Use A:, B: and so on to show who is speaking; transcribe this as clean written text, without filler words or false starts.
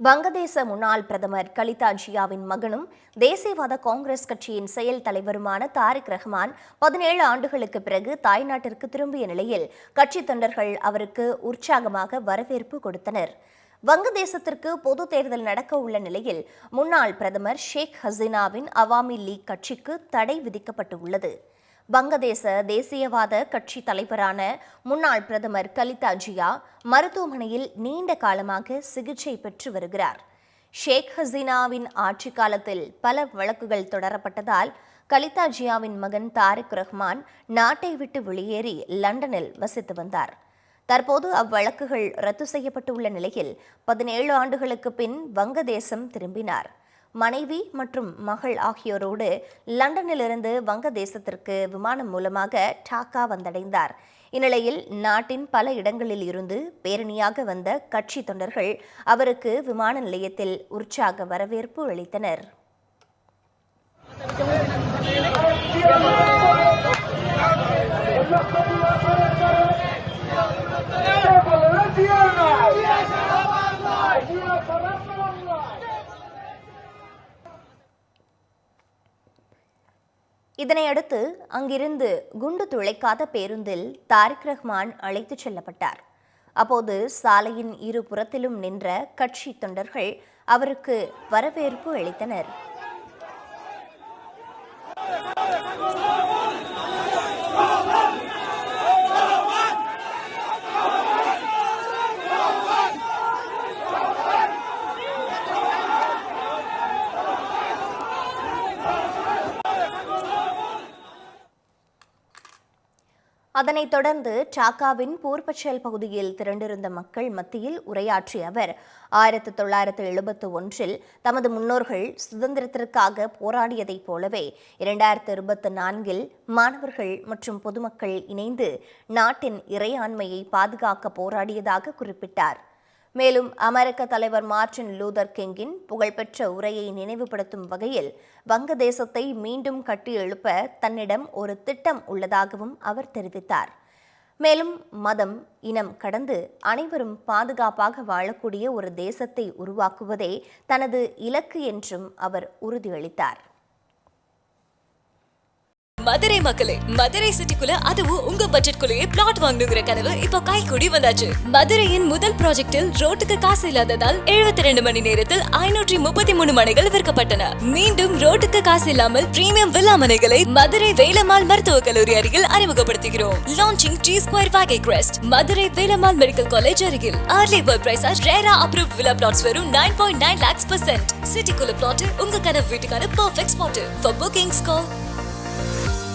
A: வங்கதேச முன்னாள் பிரதமர் கலிதா ஜியாவின் மகனும் தேசியவாத காங்கிரஸ் கட்சியின் செயல் தலைவருமான தாரிக் ரஹ்மான் 17 ஆண்டுகளுக்கு பிறகு தாய்நாட்டிற்கு திரும்பிய நிலையில் கட்சித் தொண்டர்கள் அவருக்கு உற்சாகமாக வரவேற்பு கொடுத்தனர். வங்கதேசத்திற்கு பொது தேர்தல் நடக்க உள்ள நிலையில் முன்னாள் பிரதமர் ஷேக் ஹசீனாவின் அவாமி லீக் கட்சிக்கு தடை விதிக்கப்பட்டுள்ளது. வங்கதேச தேசியவாத கட்சி தலைவரான முன்னாள் பிரதமர் கலிதா ஜியா மருத்துவமனையில் நீண்ட காலமாக சிகிச்சை பெற்று வருகிறார். ஷேக் ஹசீனாவின் ஆட்சி காலத்தில் பல வழக்குகள் தொடரப்பட்டதால் கலிதா ஜியாவின் மகன் தாரிக் ரஹ்மான் நாட்டை விட்டு வெளியேறி லண்டனில் வசித்து வந்தார். தற்போது அவ்வழக்குகள் ரத்து செய்யப்பட்டுள்ள நிலையில் 17 ஆண்டுகளுக்கு பின் வங்கதேசம் திரும்பினார். மனைவி மற்றும் மகள் ஆகியோரோடு லண்டனிலிருந்து வங்கதேசத்திற்கு விமானம் மூலமாக டாக்கா வந்தடைந்தார். இந்நிலையில் நாட்டின் பல இடங்களில் இருந்து பேரணியாக வந்த கட்சி தொண்டர்கள் அவருக்கு விமான நிலையத்தில் உற்சாக வரவேற்பு அளித்தனர். இதனையடுத்து அங்கிருந்து குண்டு துளைக்காத பேருந்தில் தாரிக் ரஹ்மான் அழைத்துச் செல்லப்பட்டார். அப்போது சாலையின் இரு புறத்திலும் நின்ற கட்சி தொண்டர்கள் அவருக்கு வரவேற்பு அளித்தனர். அதனைத் தொடர்ந்து டாக்காவின் பூர்பச்சல் பகுதியில் திரண்டிருந்த மக்கள் மத்தியில் உரையாற்றிய அவர் 1971 தமது முன்னோர்கள் சுதந்திரத்திற்காக போராடியதைப் போலவே 2024 மாணவர்கள் மற்றும் பொதுமக்கள் இணைந்து நாட்டின் இறையாண்மையை பாதுகாக்க போராடியதாக குறிப்பிட்டார். மேலும் அமெரிக்க தலைவர் மார்ட்டின் லூதர் கிங்கின் புகழ்பெற்ற உரையை நினைவுபடுத்தும் வகையில் வங்கதேசத்தை மீண்டும் கட்டி எழுப்ப தன்னிடம் ஒரு திட்டம் உள்ளதாகவும் அவர் தெரிவித்தார். மேலும் மதம், இனம் கடந்து அனைவரும் பாதுகாப்பாக வாழக்கூடிய ஒரு தேசத்தை உருவாக்குவதே தனது இலக்கு என்றும் அவர் உறுதியளித்தார்.
B: மதுரை மக்களே, மதுரை சிட்டிக்குள்ள அதுவும் உங்க பட்ஜெட்குள்ளேயே பிளாட் வாங்கணுங்கிற கனவு இப்போ கைக்கூடி வந்தாச்சு. மதுரையின் முதல் ப்ராஜெக்டில் ரோட்டுக்கு காசு இல்லாததால் 72 மணி நேரத்தில் 533 மனைகள் விற்கப்பட்டன. மீண்டும் ரோட்டுக்கு காசு இல்லாமல் பிரீமியம் வில்லா மனைகளை மதுரை வேலம்மாள் மருத்துவக் கல்லூரி அருகில் அறிமுகப்படுத்துகிறோம். Launching T Square Valley Crest, Madurai Velammal medical college அருகில். Early bird price RERA approved villa plots வெறும் 9.9 lakhs%. சிட்டிக்குள்ள பிளாட் உங்க கனவு வீட்டுக்கான perfect spot. For bookings call